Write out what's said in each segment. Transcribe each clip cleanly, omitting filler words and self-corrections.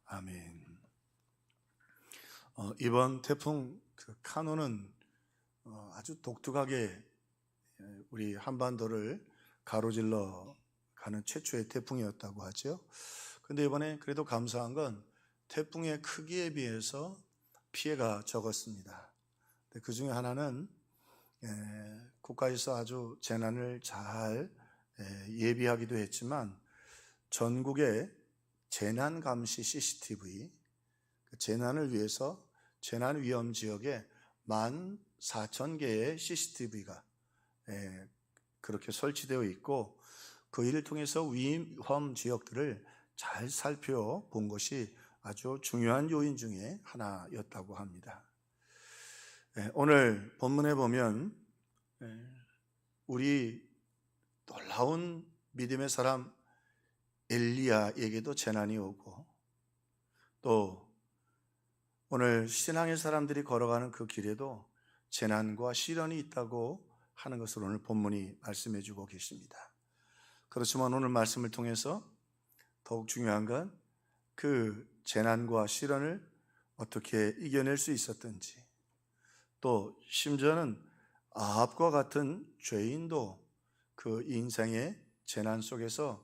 아멘. 이번 태풍 카눈은 아주 독특하게 우리 한반도를 가로질러 가는 최초의 태풍이었다고 하죠. 근데 이번에 그래도 감사한 건 태풍의 크기에 비해서 피해가 적었습니다. 그 중에 하나는 국가에서 아주 재난을 잘 예비하기도 했지만 전국에 재난감시 CCTV, 재난을 위해서 재난 위험 지역에 14,000개의 CCTV가 그렇게 설치되어 있고, 그 일을 통해서 위험 지역들을 잘 살펴본 것이 아주 중요한 요인 중에 하나였다고 합니다. 오늘 본문에 보면 우리 놀라운 믿음의 사람 엘리야에게도 재난이 오고, 또 오늘 신앙의 사람들이 걸어가는 그 길에도 재난과 시련이 있다고 하는 것을 오늘 본문이 말씀해 주고 계십니다. 그렇지만 오늘 말씀을 통해서 더욱 중요한 건 그 재난과 시련을 어떻게 이겨낼 수 있었던지, 또 심지어는 아합과 같은 죄인도 그 인생의 재난 속에서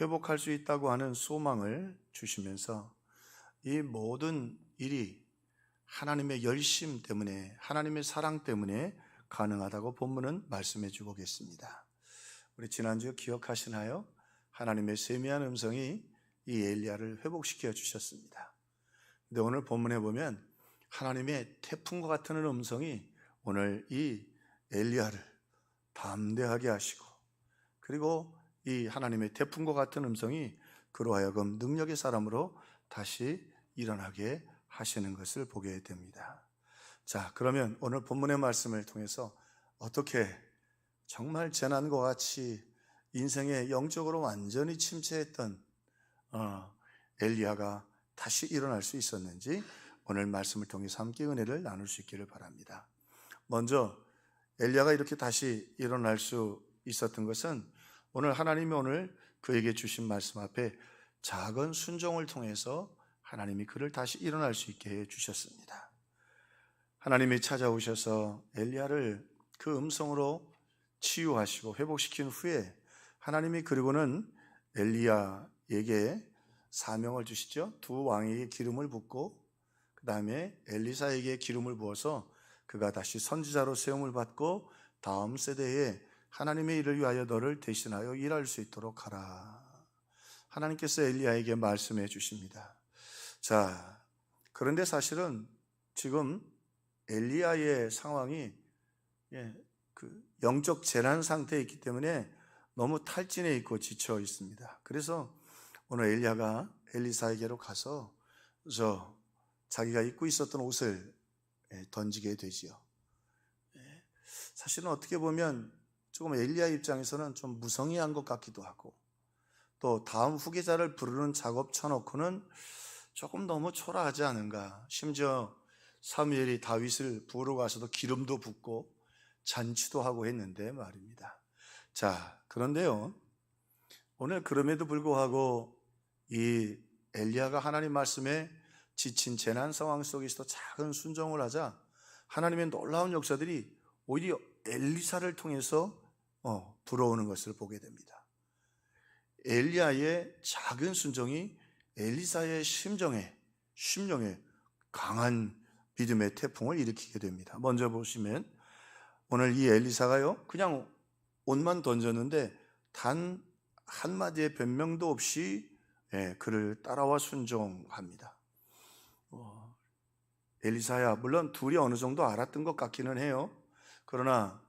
회복할 수 있다고 하는 소망을 주시면서 이 모든 일이 하나님의 열심 때문에, 하나님의 사랑 때문에 가능하다고 본문은 말씀해 주고 계십니다. 우리 지난주에 기억하시나요? 하나님의 세미한 음성이 이 엘리야를 회복시켜 주셨습니다. 근데 오늘 본문에 보면 하나님의 태풍과 같은 음성이 오늘 이 엘리야를 담대하게 하시고, 그리고 이 하나님의 태풍과 같은 음성이 그로 하여금 능력의 사람으로 다시 일어나게 하시는 것을 보게 됩니다. 자, 그러면 오늘 본문의 말씀을 통해서 어떻게 정말 재난과 같이 인생에 영적으로 완전히 침체했던 엘리야가 다시 일어날 수 있었는지 오늘 말씀을 통해서 함께 은혜를 나눌 수 있기를 바랍니다. 먼저 엘리야가 이렇게 다시 일어날 수 있었던 것은 오늘 하나님이 오늘 그에게 주신 말씀 앞에 작은 순종을 통해서 하나님이 그를 다시 일어날 수 있게 해 주셨습니다. 하나님이 찾아오셔서 엘리야를 그 음성으로 치유하시고 회복시킨 후에 하나님이 그리고는 엘리야에게 사명을 주시죠. 두 왕에게 기름을 붓고 그 다음에 엘리사에게 기름을 부어서 그가 다시 선지자로 세움을 받고 다음 세대에 하나님의 일을 위하여 너를 대신하여 일할 수 있도록 하라. 하나님께서 엘리야에게 말씀해 주십니다. 자, 그런데 사실은 지금 엘리야의 상황이 영적 재난 상태에 있기 때문에 너무 탈진해 있고 지쳐 있습니다. 그래서 오늘 엘리야가 엘리사에게로 가서 자기가 입고 있었던 옷을 던지게 되지요. 사실은 어떻게 보면 조금 엘리야 입장에서는 좀 무성의한 것 같기도 하고, 또 다음 후계자를 부르는 작업 쳐놓고는 조금 너무 초라하지 않은가. 심지어 사무엘이 다윗을 부으러 가서도 기름도 붓고 잔치도 하고 했는데 말입니다. 자, 그런데요, 오늘 그럼에도 불구하고 이 엘리야가 하나님 말씀에 지친 재난 상황 속에서도 작은 순종을 하자 하나님의 놀라운 역사들이 오히려 엘리사를 통해서 불어오는 것을 보게 됩니다. 엘리야의 작은 순종이 엘리사의 심령에 강한 믿음의 태풍을 일으키게 됩니다. 먼저 보시면 오늘 이 엘리사가요, 그냥 옷만 던졌는데 단 한마디의 변명도 없이 그를 따라와 순종합니다. 엘리사야, 물론 둘이 어느 정도 알았던 것 같기는 해요. 그러나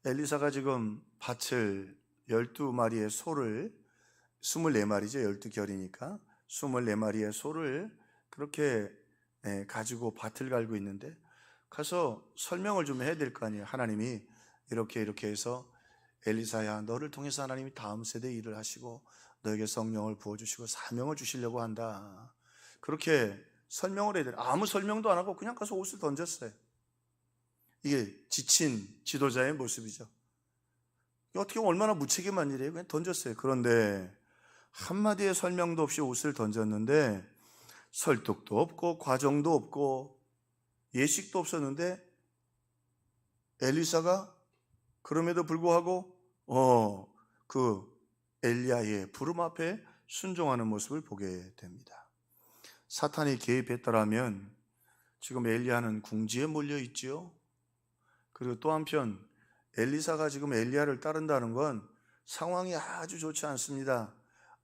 엘리사가 지금 밭을 12마리의 소를, 24마리죠, 12결이니까 24마리의 소를 그렇게 가지고 밭을 갈고 있는데 가서 설명을 좀 해야 될 거 아니에요. 하나님이 이렇게 해서 엘리사야, 너를 통해서 하나님이 다음 세대에 일을 하시고 너에게 성령을 부어주시고 사명을 주시려고 한다. 그렇게 설명을 해야 돼요. 아무 설명도 안 하고 그냥 가서 옷을 던졌어요. 이게 지친 지도자의 모습이죠. 어떻게 보면 얼마나 무책임한 일이에요. 그냥 던졌어요. 그런데 한마디의 설명도 없이 옷을 던졌는데 설득도 없고 과정도 없고 예식도 없었는데 엘리사가 그럼에도 불구하고 그 엘리야의 부름 앞에 순종하는 모습을 보게 됩니다. 사탄이 개입했더라면 지금 엘리야는 궁지에 몰려 있지요. 그리고 또 한편 엘리사가 지금 엘리야를 따른다는 건 상황이 아주 좋지 않습니다.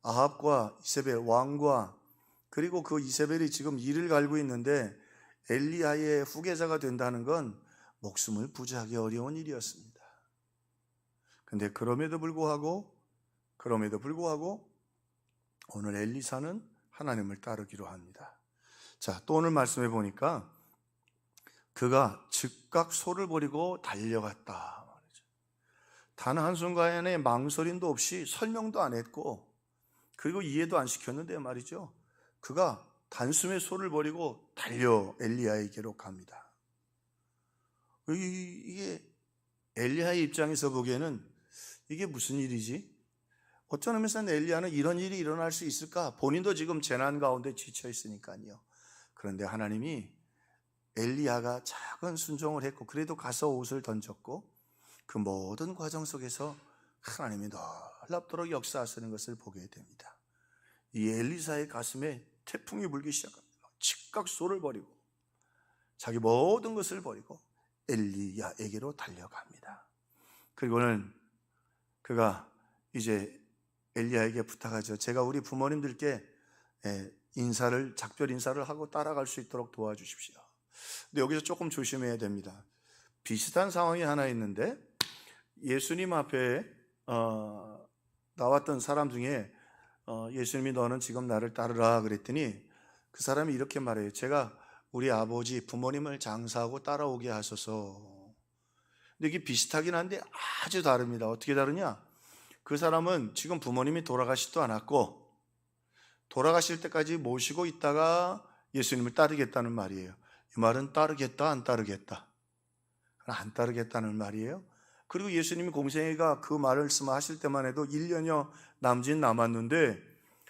아합과 이세벨 왕과 그리고 그 이세벨이 지금 이를 갈고 있는데 엘리야의 후계자가 된다는 건 목숨을 부지하기 어려운 일이었습니다. 근데 그럼에도 불구하고 오늘 엘리사는 하나님을 따르기로 합니다. 자, 또 오늘 말씀해 보니까 그가 즉각 소를 버리고 달려갔다 말이죠. 단 한순간에 망설임도 없이 설명도 안 했고 그리고 이해도 안 시켰는데 말이죠. 그가 단숨에 소를 버리고 달려 엘리야에게로 갑니다. 이게 엘리야의 입장에서 보기에는 이게 무슨 일이지? 어떤 의미에서는 엘리야는 이런 일이 일어날 수 있을까? 본인도 지금 재난 가운데 지쳐 있으니까요. 그런데 하나님이 엘리야가 작은 순종을 했고 그래도 가서 옷을 던졌고 그 모든 과정 속에서 하나님이 놀랍도록 역사하시는 것을 보게 됩니다. 이 엘리사의 가슴에 태풍이 불기 시작합니다. 즉각 소를 버리고 자기 모든 것을 버리고 엘리야에게로 달려갑니다. 그리고는 그가 이제 엘리야에게 부탁하죠. 제가 우리 부모님들께 작별 인사를 하고 따라갈 수 있도록 도와주십시오. 근데 여기서 조금 조심해야 됩니다. 비슷한 상황이 하나 있는데 예수님 앞에 나왔던 사람 중에 예수님이 너는 지금 나를 따르라 그랬더니 그 사람이 이렇게 말해요. 제가 우리 아버지 부모님을 장사하고 따라오게 하소서. 근데 이게 비슷하긴 한데 아주 다릅니다. 어떻게 다르냐? 그 사람은 지금 부모님이 돌아가시지도 않았고 돌아가실 때까지 모시고 있다가 예수님을 따르겠다는 말이에요. 이 말은 따르겠다 안 따르겠다? 안 따르겠다는 말이에요. 그리고 예수님이 공생애가 그 말씀하실 때만 해도 1년여 남짓 남았는데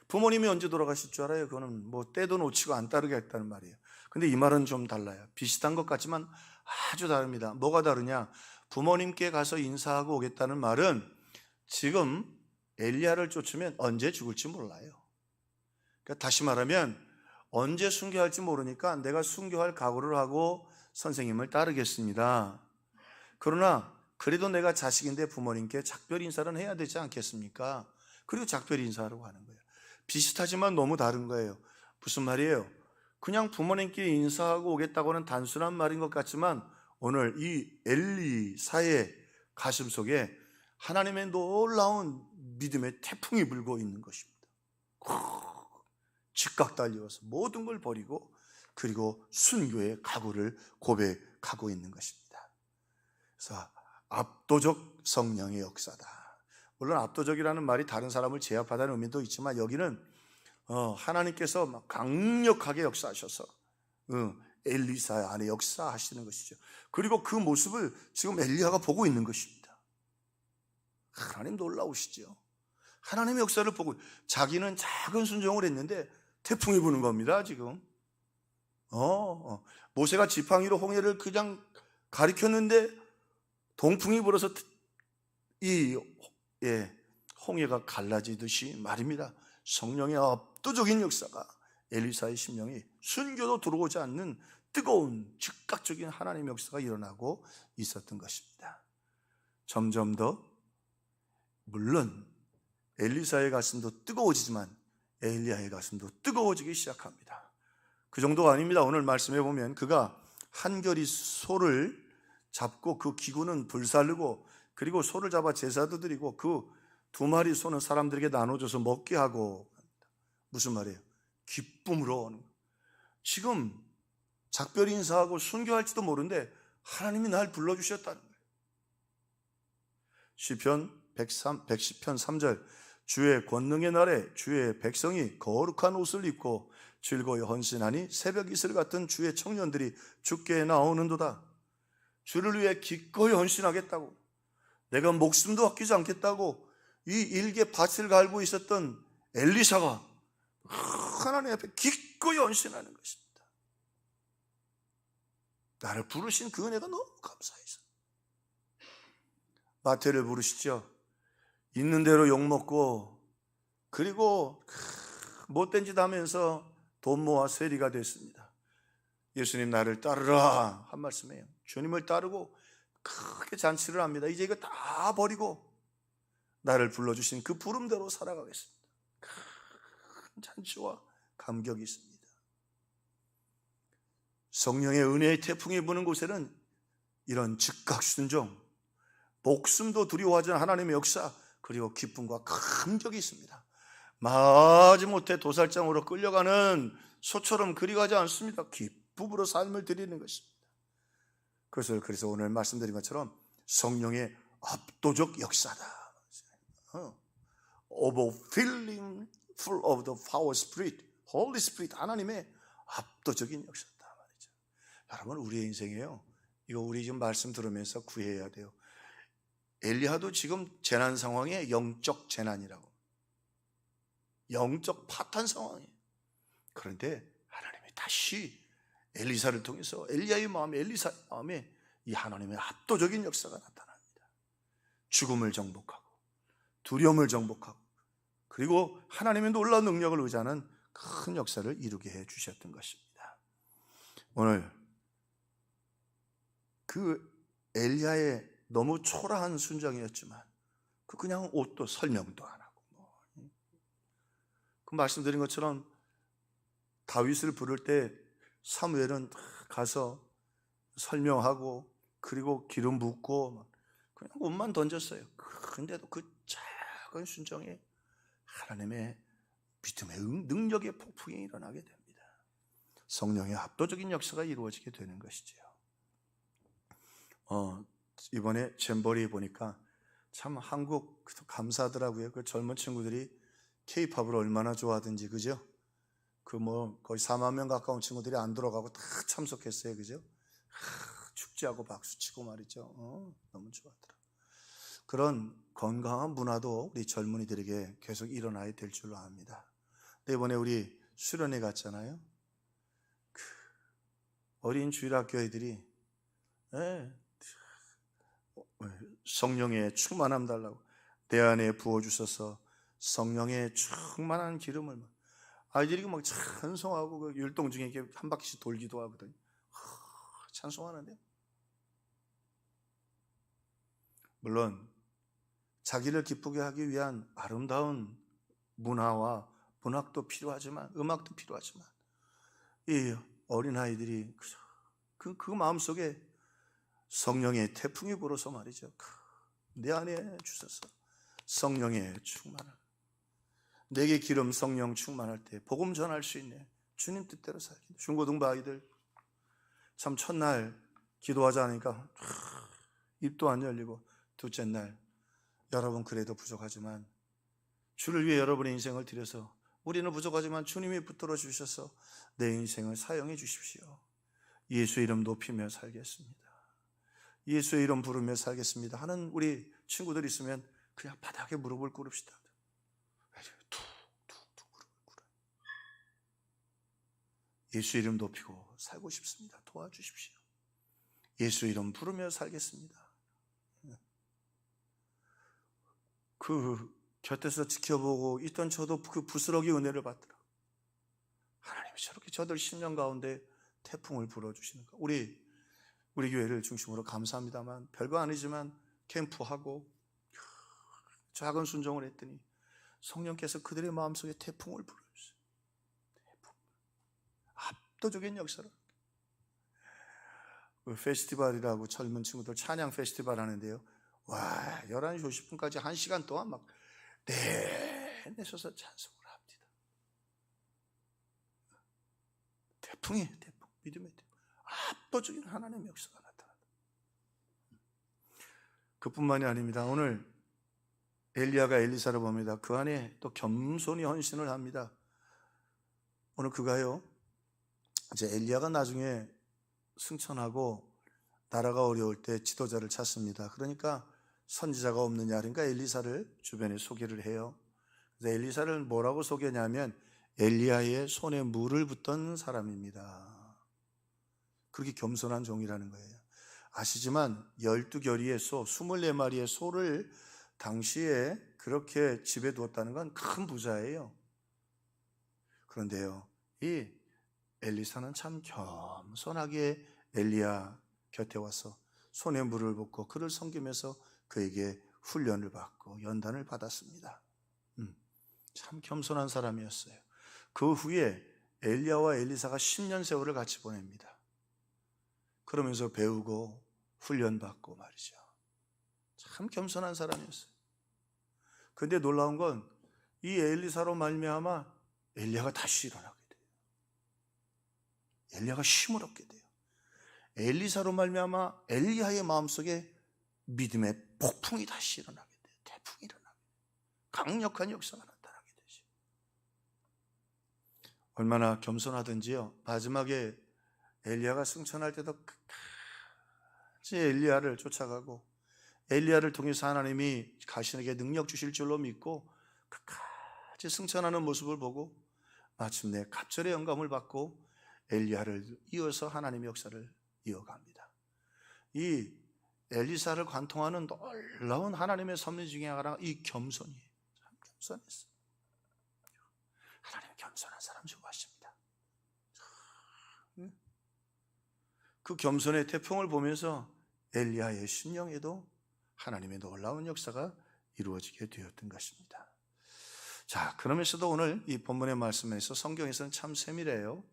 부모님이 언제 돌아가실 줄 알아요? 그거는 뭐 때도 놓치고 안 따르겠다는 말이에요. 근데 이 말은 좀 달라요. 비슷한 것 같지만 아주 다릅니다. 뭐가 다르냐? 부모님께 가서 인사하고 오겠다는 말은 지금 엘리야를 쫓으면 언제 죽을지 몰라요. 그러니까 다시 말하면 언제 순교할지 모르니까 내가 순교할 각오를 하고 선생님을 따르겠습니다. 그러나 그래도 내가 자식인데 부모님께 작별 인사는 해야 되지 않겠습니까? 그리고 작별 인사하려고 하는 거예요. 비슷하지만 너무 다른 거예요. 무슨 말이에요? 그냥 부모님께 인사하고 오겠다고는 단순한 말인 것 같지만 오늘 이 엘리사의 가슴 속에 하나님의 놀라운 믿음의 태풍이 불고 있는 것입니다. 즉각 달려와서 모든 걸 버리고 그리고 순교의 각오를 고백하고 있는 것입니다. 그래서 압도적 성령의 역사다. 물론 압도적이라는 말이 다른 사람을 제압하다는 의미도 있지만 여기는 하나님께서 막 강력하게 역사하셔서 엘리사 안에 역사하시는 것이죠. 그리고 그 모습을 지금 엘리야가 보고 있는 것입니다. 하나님 놀라우시죠. 하나님의 역사를 보고 자기는 작은 순종을 했는데 태풍이 부는 겁니다. 지금 모세가 지팡이로 홍해를 그냥 가리켰는데 동풍이 불어서 이 홍해가 갈라지듯이 말입니다. 성령의 압도적인 역사가 엘리사의 심령이 순교도 들어오지 않는 뜨거운 즉각적인 하나님의 역사가 일어나고 있었던 것입니다. 점점 더 물론 엘리사의 가슴도 뜨거워지지만 엘리야의 가슴도 뜨거워지기 시작합니다. 그 정도가 아닙니다. 오늘 말씀해 보면 그가 한결이 소를 잡고 그 기구는 불살르고 그리고 소를 잡아 제사도 드리고 그 2마리 소는 사람들에게 나눠줘서 먹게 하고. 무슨 말이에요? 기쁨으로. 지금 작별 인사하고 순교할지도 모르는데 하나님이 날 불러주셨다는 거예요. 시편 110편 3절 주의 권능의 날에 주의 백성이 거룩한 옷을 입고 즐거이 헌신하니 새벽 이슬 같은 주의 청년들이 주께 나오는도다. 주를 위해 기꺼이 헌신하겠다고, 내가 목숨도 아끼지 않겠다고 이 일개 밭을 갈고 있었던 엘리사가 하나님 앞에 기꺼이 기꺼이 헌신하는 것입니다. 나를 부르신 그 은혜가 너무 감사해서. 마태를 부르시죠. 있는 대로 욕먹고 그리고 못된 짓 하면서 돈 모아 세리가 됐습니다. 예수님 나를 따르라 한 말씀이에요. 주님을 따르고 크게 잔치를 합니다. 이제 이거 다 버리고 나를 불러주신 그 부름대로 살아가겠습니다. 큰 잔치와 감격이 있습니다. 성령의 은혜의 태풍이 부는 곳에는 이런 즉각 순종, 목숨도 두려워하지 않는 하나님의 역사, 그리고 기쁨과 감격이 있습니다. 마지못해 도살장으로 끌려가는 소처럼 그리가지 않습니다. 기쁨으로 삶을 드리는 것입니다. 그것을 그래서 오늘 말씀드린 것처럼 성령의 압도적 역사다. Overfilling full of the power spirit, Holy Spirit, 하나님의 압도적인 역사다 말이죠. 여러분, 우리의 인생이에요. 이거 우리 지금 말씀 들으면서 구해야 돼요. 엘리야도 지금 재난 상황에 영적 재난이라고, 영적 파탄 상황이에요. 그런데 하나님이 다시 엘리사를 통해서 엘리야의 마음에, 엘리사의 마음에 이 하나님의 압도적인 역사가 나타납니다. 죽음을 정복하고 두려움을 정복하고 그리고 하나님의 놀라운 능력을 의지하는 큰 역사를 이루게 해 주셨던 것입니다. 오늘 그 엘리야의 너무 초라한 순종이었지만 그냥 옷도 설명도 안 하고 그 말씀드린 것처럼 다윗을 부를 때 사무엘은 가서 설명하고 그리고 기름 붓고 그냥 옷만 던졌어요. 그런데도 그 작은 순종에 하나님의 믿음의 능력의 폭풍이 일어나게 됩니다. 성령의 압도적인 역사가 이루어지게 되는 것이지요. 이번에 잼버리 보니까 참 한국 감사하더라고요. 그 젊은 친구들이 K-팝을 얼마나 좋아하든지, 그죠? 거의 4만 명 가까운 친구들이 안 들어가고 다 참석했어요, 그죠? 축제하고 박수치고 말이죠. 너무 좋아하더라고요. 그런 건강한 문화도 우리 젊은이들에게 계속 일어나야 될 줄로 압니다. 이번에 우리 수련회 갔잖아요. 어린 주일학교 애들이 성령의 충만함 달라고 내 안에 부어주셔서 성령의 충만한 기름을 아이들이 막 찬송하고 그 율동 중에 이렇게 한 바퀴씩 돌기도 하거든요. 찬송하는데 물론 자기를 기쁘게 하기 위한 아름다운 문화와 문학도 필요하지만, 음악도 필요하지만 이 어린아이들이 그 마음속에 성령의 태풍이 불어서 말이죠. 내 안에 주셔서 성령의 충만함, 내게 기름 성령 충만할 때 복음 전할 수 있네. 주님 뜻대로 살기. 중고등부 아이들 참 첫날 기도하지 않으니까 입도 안 열리고, 둘째 날 여러분 그래도 부족하지만 주를 위해 여러분의 인생을 드려서 우리는 부족하지만 주님이 붙들어 주셔서 내 인생을 사용해 주십시오. 예수의 이름 높이며 살겠습니다. 예수의 이름 부르며 살겠습니다 하는 우리 친구들 있으면 그냥 바닥에 무릎을 꿇읍시다. 툭툭툭 무릎을 꿇어요. 예수 이름 높이고 살고 싶습니다. 도와주십시오. 예수 이름 부르며 살겠습니다. 그 곁에서 지켜보고 있던 저도 그 부스러기 은혜를 받더라. 하나님이 저렇게 저들 10년 가운데 태풍을 불어주시는 거. 우리 교회를 중심으로 감사합니다만 별거 아니지만 캠프하고 작은 순종을 했더니 성령께서 그들의 마음속에 태풍을 불어주세요. 태풍. 압도적인 역사를. 그 페스티벌이라고 젊은 친구들 찬양 페스티벌 하는데요. 와, 11시 50분까지 1시간 동안 막 내내 서서 찬송을 합니다. 태풍이에요, 태풍. 믿음의 태풍. 압도적인 하나님의 역사가 나타난다. 그뿐만이 아닙니다. 오늘 엘리야가 엘리사를 봅니다. 그 안에 또 겸손히 헌신을 합니다. 오늘 그가요, 이제 엘리야가 나중에 승천하고 나라가 어려울 때 지도자를 찾습니다. 그러니까 선지자가 없느냐, 그러니까 엘리사를 주변에 소개를 해요. 그래서 엘리사를 뭐라고 소개냐면 엘리야의 손에 물을 붓던 사람입니다. 그렇게 겸손한 종이라는 거예요. 아시지만 12결의의 소, 24마리의 소를 당시에 그렇게 집에 두었다는 건 큰 부자예요. 그런데요, 이 엘리사는 참 겸손하게 엘리야 곁에 와서 손에 물을 붓고 그를 섬기면서 그에게 훈련을 받고 연단을 받았습니다. 참 겸손한 사람이었어요. 그 후에 엘리야와 엘리사가 10년 세월을 같이 보냅니다. 그러면서 배우고 훈련받고 말이죠. 참 겸손한 사람이었어요. 근데 놀라운 건 이 엘리사로 말미암아 엘리야가 다시 일어나게 돼요. 엘리야가 힘을 얻게 돼요. 엘리사로 말미암아 엘리야의 마음속에 믿음의 폭풍이 다시 일어나게 돼요. 태풍이 일어나게 돼요. 강력한 역사가 나타나게 되죠. 얼마나 겸손하든지요, 마지막에 엘리야가 승천할 때도 끝까지 엘리야를 쫓아가고 엘리야를 통해서 하나님이 자신에게 능력 주실 줄로 믿고 끝까지 승천하는 모습을 보고 마침내 갑절의 영감을 받고 엘리야를 이어서 하나님의 역사를 이어갑니다. 이 엘리사를 관통하는 놀라운 하나님의 섭리 중에 하나가 이 겸손이에요. 참 겸손했어요. 하나님 겸손한 사람 좋아하십니다. 그 겸손의 태풍을 보면서 엘리야의 심령에도 하나님의 놀라운 역사가 이루어지게 되었던 것입니다. 자, 그러면서도 오늘 이 본문의 말씀에서 성경에서는 참 세밀해요.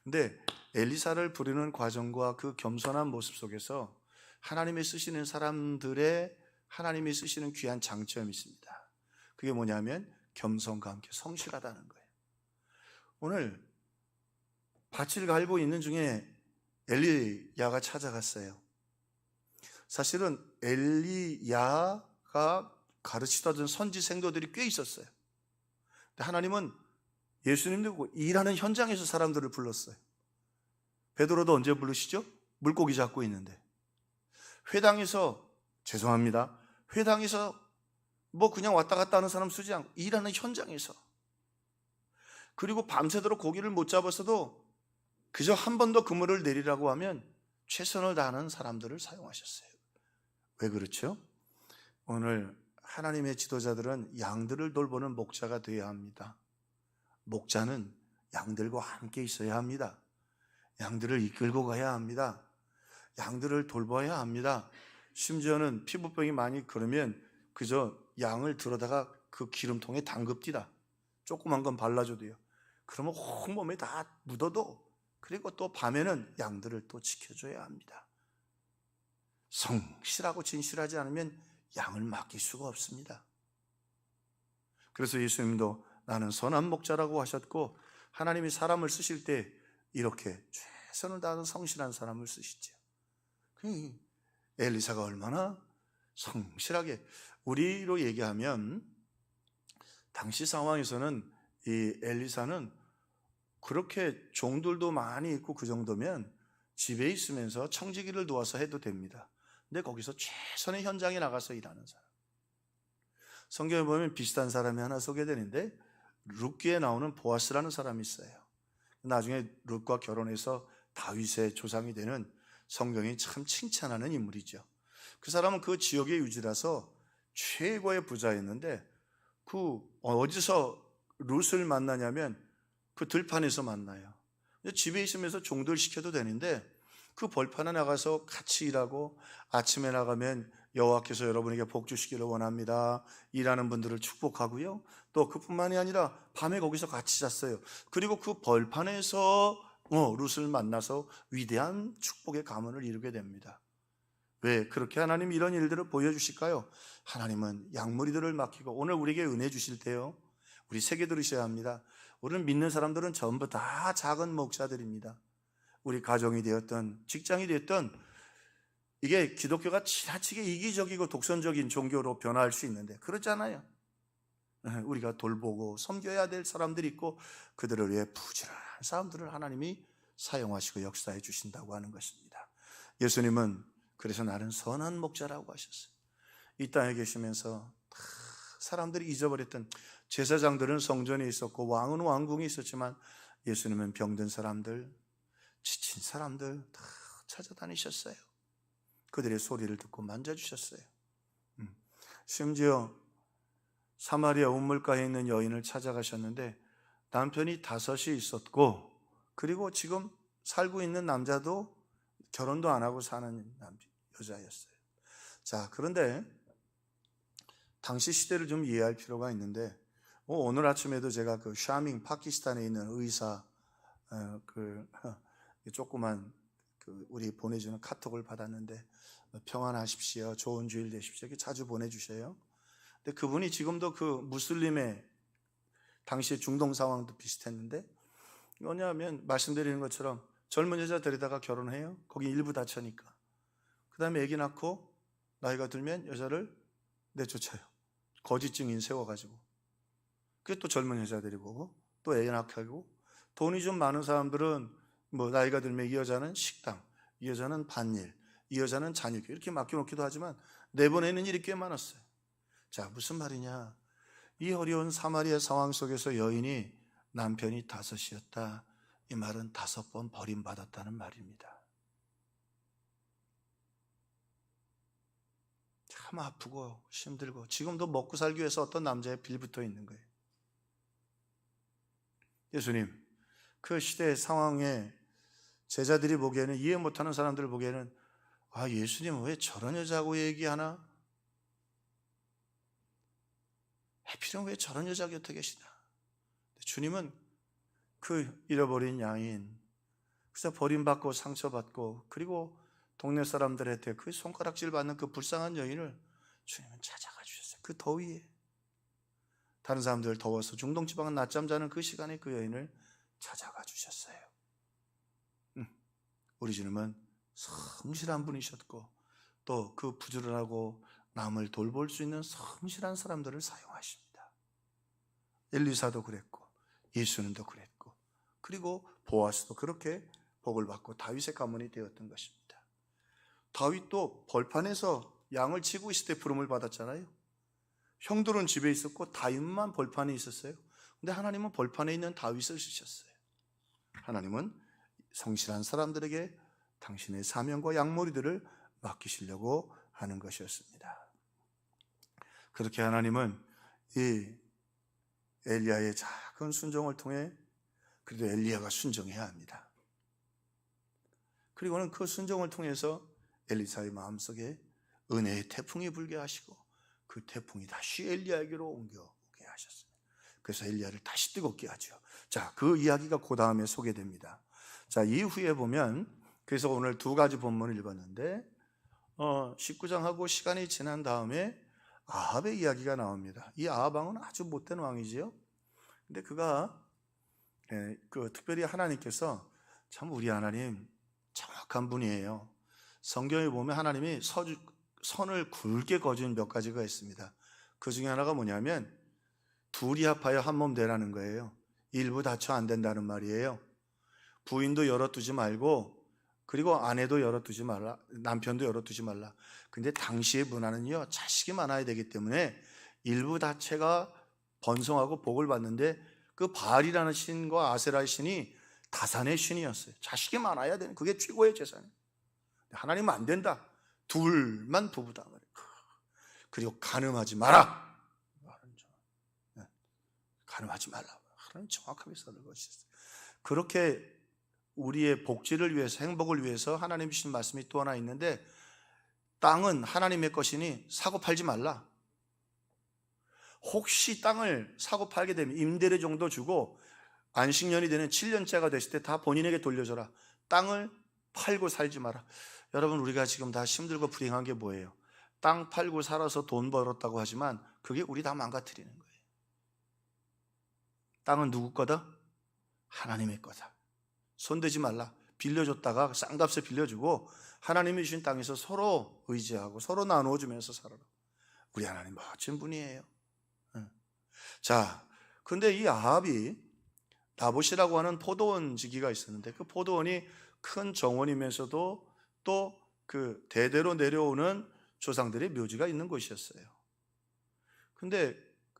근데 엘리사를 부르는 과정과 그 겸손한 모습 속에서 하나님이 쓰시는 사람들의 하나님이 쓰시는 귀한 장점이 있습니다. 그게 뭐냐면 겸손과 함께 성실하다는 거예요. 오늘 밭을 갈고 있는 중에 엘리야가 찾아갔어요. 사실은 엘리야가 가르치던 선지 생도들이 꽤 있었어요. 근데 하나님은 예수님도 일하는 현장에서 사람들을 불렀어요. 베드로도 언제 부르시죠? 물고기 잡고 있는데. 회당에서, 죄송합니다, 회당에서 뭐 그냥 왔다 갔다 하는 사람 쓰지 않고 일하는 현장에서, 그리고 밤새도록 고기를 못 잡았어도 그저 한 번 더 그물을 내리라고 하면 최선을 다하는 사람들을 사용하셨어요. 왜 그렇죠? 오늘 하나님의 지도자들은 양들을 돌보는 목자가 되어야 합니다. 목자는 양들과 함께 있어야 합니다. 양들을 이끌고 가야 합니다. 양들을 돌봐야 합니다. 심지어는 피부병이 많이 그러면 그저 양을 들어다가 그 기름통에 담급디다. 조그만 건 발라줘도요. 그러면 온몸에 다 묻어도, 그리고 또 밤에는 양들을 또 지켜줘야 합니다. 성실하고 진실하지 않으면 양을 맡길 수가 없습니다. 그래서 예수님도 나는 선한 목자라고 하셨고, 하나님이 사람을 쓰실 때 이렇게 최선을 다하는 성실한 사람을 쓰시죠. 엘리사가 얼마나 성실하게, 우리로 얘기하면 당시 상황에서는 이 엘리사는 그렇게 종들도 많이 있고 그 정도면 집에 있으면서 청지기를 도와서 해도 됩니다. 근데 거기서 최선의 현장에 나가서 일하는 사람, 성경에 보면 비슷한 사람이 하나 소개되는데 룻기에 나오는 보아스라는 사람이 있어요. 나중에 룻과 결혼해서 다윗의 조상이 되는, 성경이 참 칭찬하는 인물이죠. 그 사람은 그 지역의 유지라서 최고의 부자였는데, 그 어디서 룻을 만나냐면 그 들판에서 만나요. 집에 있으면서 종들 시켜도 되는데 그 벌판에 나가서 같이 일하고, 아침에 나가면 여호와께서 여러분에게 복 주시기를 원합니다, 일하는 분들을 축복하고요, 또 그뿐만이 아니라 밤에 거기서 같이 잤어요. 그리고 그 벌판에서 룻을 만나서 위대한 축복의 가문을 이루게 됩니다. 왜 그렇게 하나님이 이런 일들을 보여주실까요? 하나님은 양무리들을 맡기고, 오늘 우리에게 은혜 주실 때요, 우리 새겨 들으셔야 합니다. 우리는 믿는 사람들은 전부 다 작은 목자들입니다. 우리 가정이 되었던, 직장이 되었던, 이게 기독교가 지나치게 이기적이고 독선적인 종교로 변화할 수 있는데 그렇잖아요. 우리가 돌보고 섬겨야 될 사람들이 있고, 그들을 위해 부지런한 사람들을 하나님이 사용하시고 역사해 주신다고 하는 것입니다. 예수님은 그래서 나는 선한 목자라고 하셨어요. 이 땅에 계시면서 다 사람들이 잊어버렸던, 제사장들은 성전에 있었고 왕은 왕궁에 있었지만 예수님은 병든 사람들, 지친 사람들 다 찾아다니셨어요. 그들의 소리를 듣고 만져주셨어요. 심지어 사마리아 우물가에 있는 여인을 찾아가셨는데 남편이 5이 있었고, 그리고 지금 살고 있는 남자도 결혼도 안 하고 사는 여자였어요. 자, 그런데 당시 시대를 좀 이해할 필요가 있는데, 오늘 아침에도 제가 그 샤밍, 파키스탄에 있는 의사 조그만 우리 보내주는 카톡을 받았는데, 평안하십시오, 좋은 주일 되십시오, 이렇게 자주 보내주셔요. 근데 그분이 지금도 그 무슬림의 당시의 중동 상황도 비슷했는데, 뭐냐면 말씀드리는 것처럼 젊은 여자 데리다가 결혼해요. 거기 일부 다처니까. 그 다음에 아기 낳고 나이가 들면 여자를 내쫓아요. 거짓 증인 세워가지고. 그게 또 젊은 여자들이 보고, 또 애 낳고, 돈이 좀 많은 사람들은 뭐 나이가 들면 이 여자는 식당, 이 여자는 밭일, 이 여자는 자녀교육 이렇게 맡겨놓기도 하지만 내보내는 일이 꽤 많았어요. 자, 무슨 말이냐? 이 어려운 사마리아 상황 속에서 여인이 남편이 5이었다. 이 말은 5번 버림받았다는 말입니다. 참 아프고 힘들고, 지금도 먹고 살기 위해서 어떤 남자에 빌붙어 있는 거예요. 예수님, 그 시대의 상황에 제자들이 보기에는, 이해 못하는 사람들 보기에는, 아, 예수님은 왜 저런 여자하고 얘기하나? 해필은 왜 저런 여자 곁에 계시나? 주님은 그 잃어버린 양인, 그래서 버림받고 상처받고, 그리고 동네 사람들한테 그 손가락질 받는 그 불쌍한 여인을 주님은 찾아가 주셨어요. 그 더위에, 다른 사람들 더워서 중동지방은 낮잠 자는 그 시간에 그 여인을 찾아가 주셨어요. 우리 주님은 성실한 분이셨고, 또 그 부지런하고 남을 돌볼 수 있는 성실한 사람들을 사용하십니다. 엘리사도 그랬고, 예수님도 그랬고, 그리고 보아스도 그렇게 복을 받고 다윗의 가문이 되었던 것입니다. 다윗도 벌판에서 양을 치고 있을 때 부름을 받았잖아요. 형들은 집에 있었고 다윗만 벌판에 있었어요. 근데 하나님은 벌판에 있는 다윗을 쓰셨어요. 하나님은 성실한 사람들에게 당신의 사명과 양머리들을 맡기시려고 하는 것이었습니다. 그렇게 하나님은 이 엘리야의 작은 순종을 통해, 그래도 엘리야가 순종해야 합니다. 그리고는 그 순종을 통해서 엘리사의 마음속에 은혜의 태풍이 불게 하시고, 그 태풍이 다시 엘리야에게로 옮겨오게 하셨습니다. 그래서 엘리야를 다시 뜨겁게 하죠. 자, 그 이야기가 그 다음에 소개됩니다. 자, 이후에 보면, 그래서 오늘 2가지 본문을 읽었는데 19장하고 시간이 지난 다음에 아합의 이야기가 나옵니다. 이 아합 왕은 아주 못된 왕이지요. 근데 그가 특별히 하나님께서, 참 우리 하나님 정확한 분이에요. 성경에 보면 하나님이 선을 굵게 거둔 몇 가지가 있습니다. 그 중에 하나가 뭐냐면, 둘이 합하여 한 몸 되라는 거예요. 일부 다쳐 안 된다는 말이에요. 부인도 열어두지 말고, 그리고 아내도 열어두지 말라, 남편도 열어두지 말라. 근데 당시의 문화는요, 자식이 많아야 되기 때문에 일부 다체가 번성하고 복을 받는데, 그 바알이라는 신과 아세라의 신이 다산의 신이었어요. 자식이 많아야 되는, 그게 최고의 재산이에요. 하나님은 안 된다. 둘만 부부다. 그리고 간음하지 마라. 간음하지 말라. 하나님 정확하게 써놓은 것이었어요. 그렇게 우리의 복지를 위해서, 행복을 위해서 하나님 주신 말씀이 또 하나 있는데, 땅은 하나님의 것이니 사고 팔지 말라. 혹시 땅을 사고 팔게 되면 임대료 정도 주고 안식년이 되는 7년째가 됐을 때 다 본인에게 돌려줘라. 땅을 팔고 살지 마라. 여러분, 우리가 지금 다 힘들고 불행한 게 뭐예요? 땅 팔고 살아서 돈 벌었다고 하지만 그게 우리 다 망가뜨리는 거예요. 땅은 누구 거다? 하나님의 거다. 손대지 말라. 빌려줬다가 싼값에 빌려주고 하나님이 주신 땅에서 서로 의지하고 서로 나누어주면서 살아라. 우리 하나님 멋진 분이에요. 자, 근데 이 아합이 나봇이라고 하는 포도원 지기가 있었는데, 그 포도원이 큰 정원이면서도 또 그 대대로 내려오는 조상들의 묘지가 있는 곳이었어요. 근데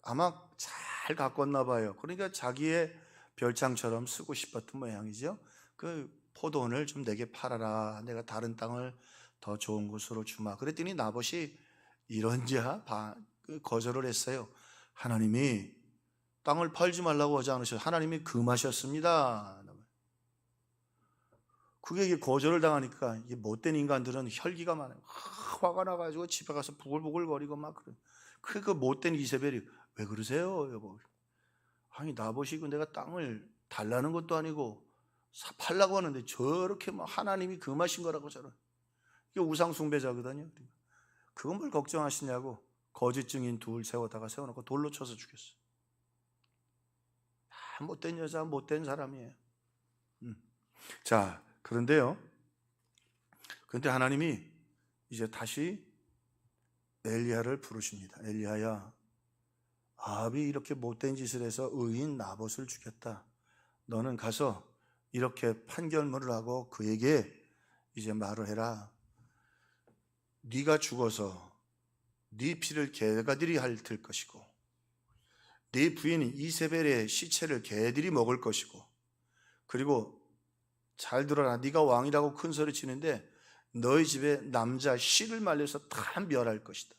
아마 잘 가꿨나 봐요. 그러니까 자기의 별장처럼 쓰고 싶었던 모양이죠. 그 포도원을 좀 내게 팔아라. 내가 다른 땅을 더 좋은 곳으로 주마. 그랬더니 나봇이 이런자 거절을 했어요. 하나님이 땅을 팔지 말라고 하지 않으셨어요. 하나님이 금하셨습니다. 그게 거절을 당하니까 이 못된 인간들은 혈기가 많아요. 화가 나가지고 집에 가서 부글부글거리고 막 그래. 그 못된 이세벨이 왜 그러세요, 여보? 아니 나봇이 내가 땅을 달라는 것도 아니고 팔라고 하는데 저렇게 막 하나님이 금하신 거라고 저는. 이게 우상 숭배자거든요. 그건 뭘 걱정하시냐고 거짓 증인 둘 세워놓고 돌로 쳐서 죽였어. 다 못된 여자, 못된 사람이에요. 자, 그런데 하나님이 이제 다시 엘리야를 부르십니다. 엘리야야, 아합이 이렇게 못된 짓을 해서 의인 나봇을 죽였다. 너는 가서 이렇게 판결문을 하고 그에게 이제 말을 해라. 네가 죽어서 네 피를 개가들이 핥을 것이고 네 부인 이세벨의 시체를 개들이 먹을 것이고, 그리고 잘 들어라, 네가 왕이라고 큰 소리 치는데 너희 집에 남자 씨를 말려서 다 멸할 것이다.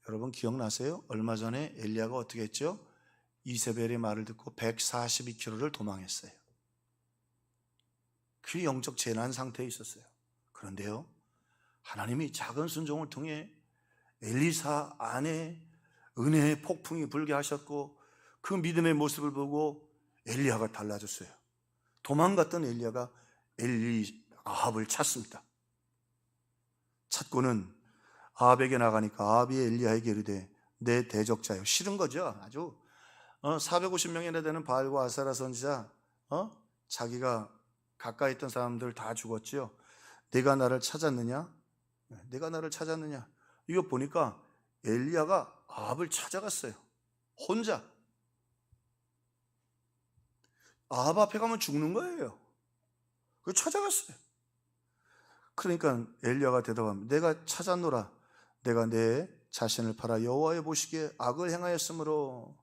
여러분 기억나세요? 얼마 전에 엘리야가 어떻게 했죠? 이세벨의 말을 듣고 142km를 도망했어요. 그 영적 재난 상태에 있었어요. 그런데요, 하나님이 작은 순종을 통해 엘리사 안에 은혜의 폭풍이 불게 하셨고, 그 믿음의 모습을 보고 엘리야가 달라졌어요. 도망갔던 엘리야가 아합을 찾습니다. 찾고는 아합에게 나가니까 아합이 엘리야에게 이르되 내 대적자요. 싫은 거죠. 아주 450명이나 되는 바알과 아세라 선지자, 자기가 가까이 있던 사람들 다 죽었죠. 내가 나를 찾았느냐? 내가 나를 찾았느냐? 이거 보니까 엘리야가 아합을 찾아갔어요. 혼자. 아합 앞에 가면 죽는 거예요. 그 찾아갔어요. 그러니까 엘리야가 대답합니다. 내가 찾았노라. 내가 내 자신을 팔아 여호와의 보시기에 악을 행하였으므로.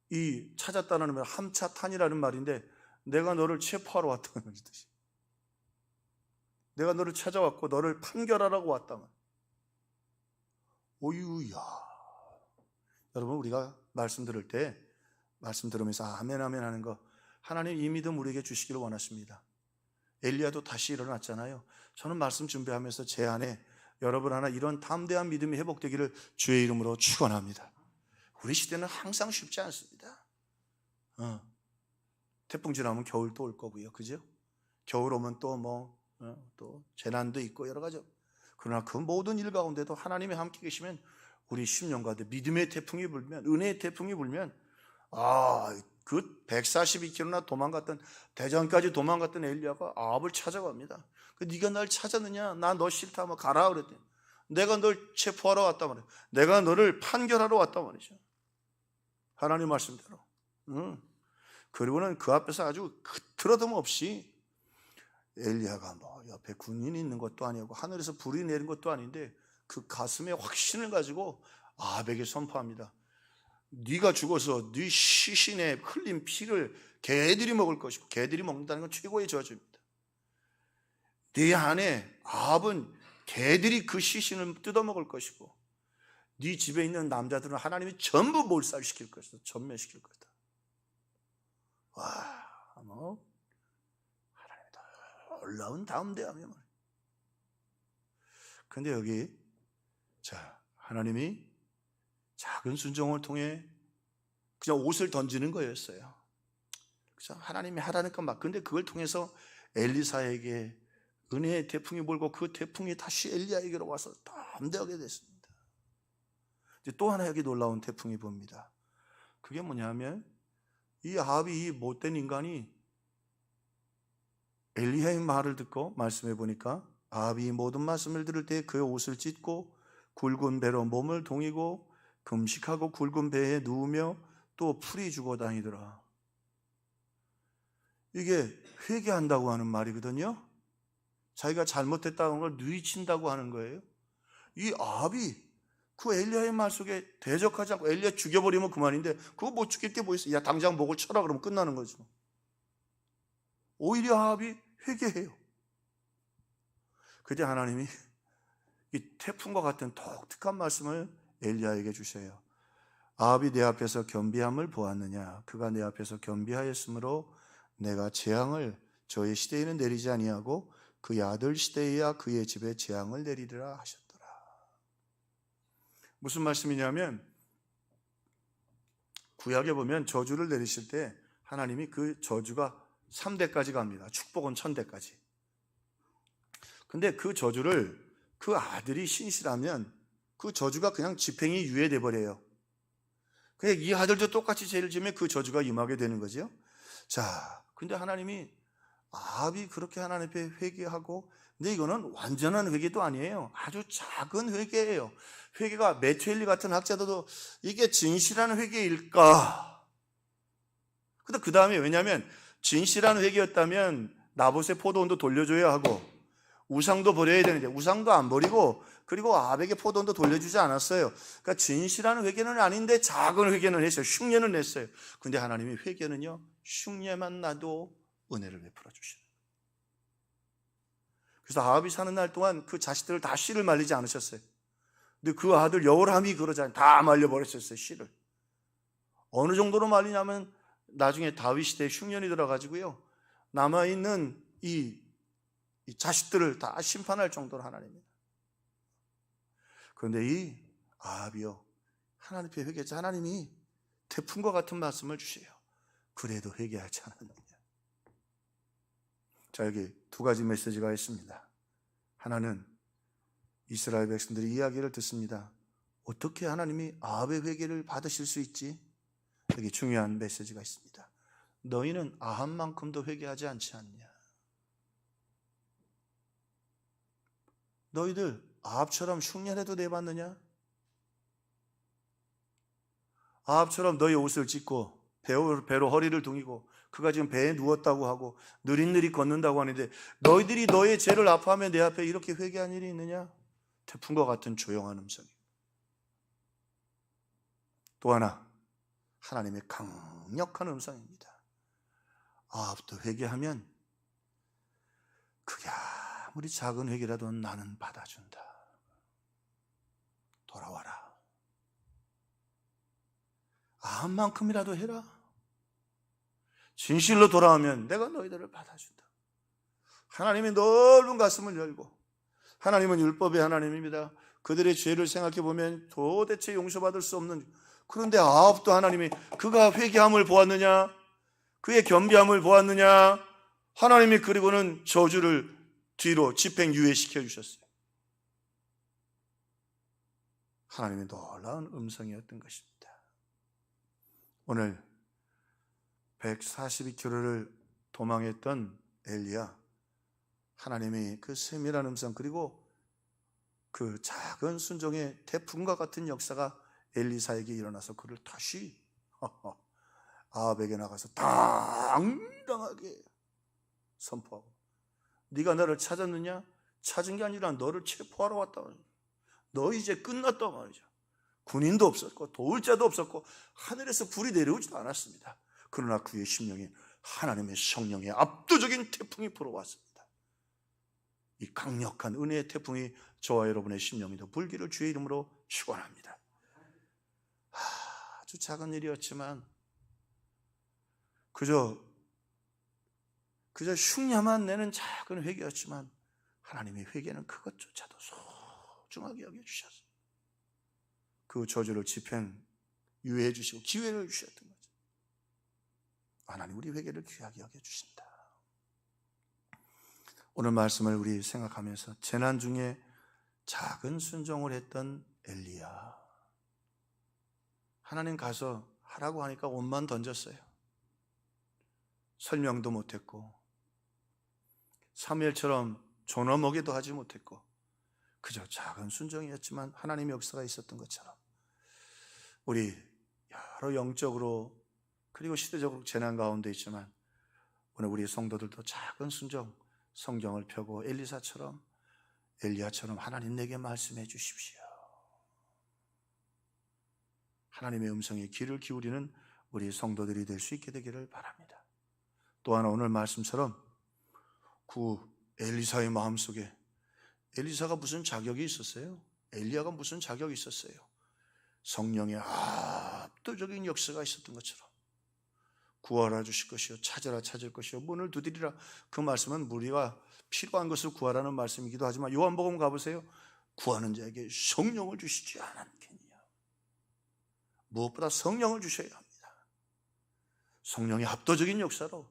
이 찾았다는 말 함차탄이라는 말인데, 내가 너를 체포하러 왔다는 뜻이. 내가 너를 찾아왔고 너를 판결하라고 왔다면. 오유야. 여러분, 우리가 말씀 들을 때 말씀 들으면서 아멘 아멘 하는 거, 하나님 이 믿음 우리에게 주시기를 원하십니다. 엘리야도 다시 일어났잖아요. 저는 말씀 준비하면서 제 안에 여러분 하나 이런 담대한 믿음이 회복되기를 주의 이름으로 축원합니다. 우리 시대는 항상 쉽지 않습니다. 태풍 지나면 겨울 또 올 거고요, 그죠? 겨울 오면 또 또 재난도 있고 여러 가지. 그러나 그 모든 일 가운데도 하나님이 함께 계시면 우리 10년 가운데 믿음의 태풍이 불면, 은혜의 태풍이 불면, 그 142km나 도망갔던, 대전까지 도망갔던 엘리야가 아합을 찾아갑니다. 네가 날 찾았느냐? 나 너 싫다. 가라 그랬더니 내가 널 체포하러 왔단 말이야. 내가 너를 판결하러 왔단 말이죠. 하나님 말씀대로. 그리고는 그 앞에서 아주 틀어듬 없이 엘리야가 옆에 군인이 있는 것도 아니고 하늘에서 불이 내린 것도 아닌데 그 가슴에 확신을 가지고 아합에게 선포합니다. 네가 죽어서 네 시신에 흘린 피를 개들이 먹을 것이고, 개들이 먹는다는 건 최고의 저주입니다. 네 안에 아합은 개들이 그 시신을 뜯어먹을 것이고, 네 집에 있는 남자들은 하나님이 전부 몰살시킬 것이다. 전멸시킬 것이다. 와, 하나님이 놀라운 담대함이야. 그런데 여기 하나님이 작은 순종을 통해 그냥 옷을 던지는 거였어요. 그냥 하나님이 하라니까 막. 근데 그걸 통해서 엘리사에게 은혜의 태풍이 불고 그 태풍이 다시 엘리야에게로 와서 담대하게 됐습니다. 이제 또 하나 여기 놀라운 태풍이 봅니다. 그게 뭐냐면, 이 아합이, 이 못된 인간이 엘리야의 말을 듣고, 말씀해 보니까 아합이 모든 말씀을 들을 때 그의 옷을 찢고 굵은 배로 몸을 동이고 금식하고 굵은 배에 누우며 또 풀이 주고 다니더라. 이게 회개한다고 하는 말이거든요. 자기가 잘못했다는 걸 뉘우친다고 하는 거예요. 이 아합이 그 엘리야의 말 속에 대적하지 않고 엘리야 죽여버리면 그만인데 그거 못 죽일 게 뭐 있어? 야 당장 목을 쳐라 그러면 끝나는 거죠. 오히려 아합이 회개해요. 그때 하나님이 이 태풍과 같은 독특한 말씀을 엘리야에게 주셔요. 아합이 내 앞에서 겸비함을 보았느냐? 그가 내 앞에서 겸비하였으므로 내가 재앙을 저의 시대에는 내리지 아니하고 그의 아들 시대에야 그의 집에 재앙을 내리리라 하셨더라. 무슨 말씀이냐면 구약에 보면 저주를 내리실 때 하나님이 그 저주가 3대까지 갑니다. 축복은 1000대까지. 근데 그 저주를 그 아들이 신실하면 그 저주가 그냥 집행이 유예돼 버려요. 그냥 이 아들도 똑같이 죄를 지으면 그 저주가 임하게 되는 거죠. 자, 근데 하나님이 아합이 그렇게 하나님 앞에 회개하고, 근데 이거는 완전한 회개도 아니에요. 아주 작은 회개예요. 회개가 매튜엘리 같은 학자들도 이게 진실한 회개일까? 근데 그 다음에 왜냐하면 진실한 회개였다면 나봇의 포도원도 돌려줘야 하고 우상도 버려야 되는데 우상도 안 버리고 그리고 아합에게 포도원도 돌려주지 않았어요. 그러니까 진실한 회개는 아닌데 작은 회개는 했어요. 흉내는 냈어요. 근데 하나님이 회개는요, 흉내만 나도 은혜를 베풀어 주시는. 그래서 아합이 사는 날 동안 그 자식들을 다 씨를 말리지 않으셨어요. 근데 그 아들 여호람이 그러잖아요. 다 말려버렸었어요, 씨를. 어느 정도로 말리냐면 나중에 다윗 시대에 흉년이 들어가지고요, 남아있는 이 자식들을 다 심판할 정도로 하나님입니다. 그런데 이 아합이요, 하나님 앞에 회개했자 하나님이 태풍과 같은 말씀을 주세요. 그래도 회개하지 않았느냐. 자, 여기 두 가지 메시지가 있습니다. 하나는 이스라엘 백성들이 이야기를 듣습니다. 어떻게 하나님이 아합의 회개를 받으실 수 있지? 여기 중요한 메시지가 있습니다. 너희는 아합만큼도 회개하지 않지 않냐? 너희들 아합처럼 흉년에도 내봤느냐? 아합처럼 너희 옷을 찢고 배로 허리를 둥이고 그가 지금 배에 누웠다고 하고 느릿느릿 걷는다고 하는데 너희들이 너의 죄를 아파하며 내 앞에 이렇게 회개한 일이 있느냐? 태풍과 같은 조용한 음성입니다. 또 하나, 하나님의 강력한 음성입니다. 아합도 회개하면 그게 아무리 작은 회개라도 나는 받아준다. 돌아와라. 아합만큼이라도 해라. 진실로 돌아오면 내가 너희들을 받아준다. 하나님의 넓은 가슴을 열고, 하나님은 율법의 하나님입니다. 그들의 죄를 생각해 보면 도대체 용서받을 수 없는, 그런데 아합도 하나님이 그가 회개함을 보았느냐, 그의 겸비함을 보았느냐, 하나님이 그리고는 저주를 뒤로 집행 유예시켜 주셨어요. 하나님의 놀라운 음성이었던 것입니다. 오늘 142km를 도망했던 엘리야, 하나님이 그 세밀한 음성 그리고 그 작은 순종의 태풍과 같은 역사가 엘리사에게 일어나서 그를 다시 아합에게 나가서 당당하게 선포하고, 네가 나를 찾았느냐? 찾은 게 아니라 너를 체포하러 왔다. 너 이제 끝났단 말이죠. 군인도 없었고 도울 자도 없었고 하늘에서 불이 내려오지도 않았습니다. 그러나 그의 심령에 하나님의 성령의 압도적인 태풍이 불어왔습니다. 이 강력한 은혜의 태풍이 저와 여러분의 심령에도 불기를 주의 이름으로 축원합니다. 아주 작은 일이었지만 그저 흉내만 내는 작은 회개였지만 하나님의 회개는 그것조차도 소중하게 여겨주셨어요. 그 저주를 집행 유예해 주시고 기회를 주셨던 거죠. 하나님 우리 회개를 귀하게 여겨주신다. 오늘 말씀을 우리 생각하면서 재난 중에 작은 순종을 했던 엘리야, 하나님 가서 하라고 하니까 옷만 던졌어요. 설명도 못했고 사무엘처럼 존어먹이도 하지 못했고 그저 작은 순종이었지만 하나님의 역사가 있었던 것처럼 우리 여러 영적으로 그리고 시대적으로 재난 가운데 있지만 오늘 우리 성도들도 작은 순종, 성경을 펴고 엘리사처럼 엘리야처럼 하나님 내게 말씀해 주십시오. 하나님의 음성에 귀를 기울이는 우리 성도들이 될 수 있게 되기를 바랍니다. 또 하나 오늘 말씀처럼 그 엘리사의 마음속에 엘리사가 무슨 자격이 있었어요? 엘리야가 무슨 자격이 있었어요? 성령의 압도적인 역사가 있었던 것처럼 구하라 주실 것이요 찾으라 찾을 것이요 문을 두드리라. 그 말씀은 우리가 필요한 것을 구하라는 말씀이기도 하지만 요한복음 가보세요. 구하는 자에게 성령을 주시지 않았겠냐. 무엇보다 성령을 주셔야 합니다. 성령의 압도적인 역사로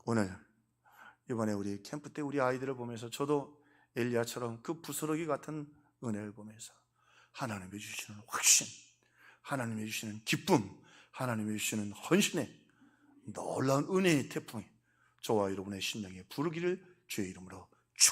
오늘 이번에 우리 캠프 때 우리 아이들을 보면서 저도 엘리야처럼 그 부스러기 같은 은혜를 보면서 하나님이 주시는 확신, 하나님이 주시는 기쁨, 하나님이 주시는 헌신의 놀라운 은혜의 태풍이 저와 여러분의 심령에 부르기를 주의 이름으로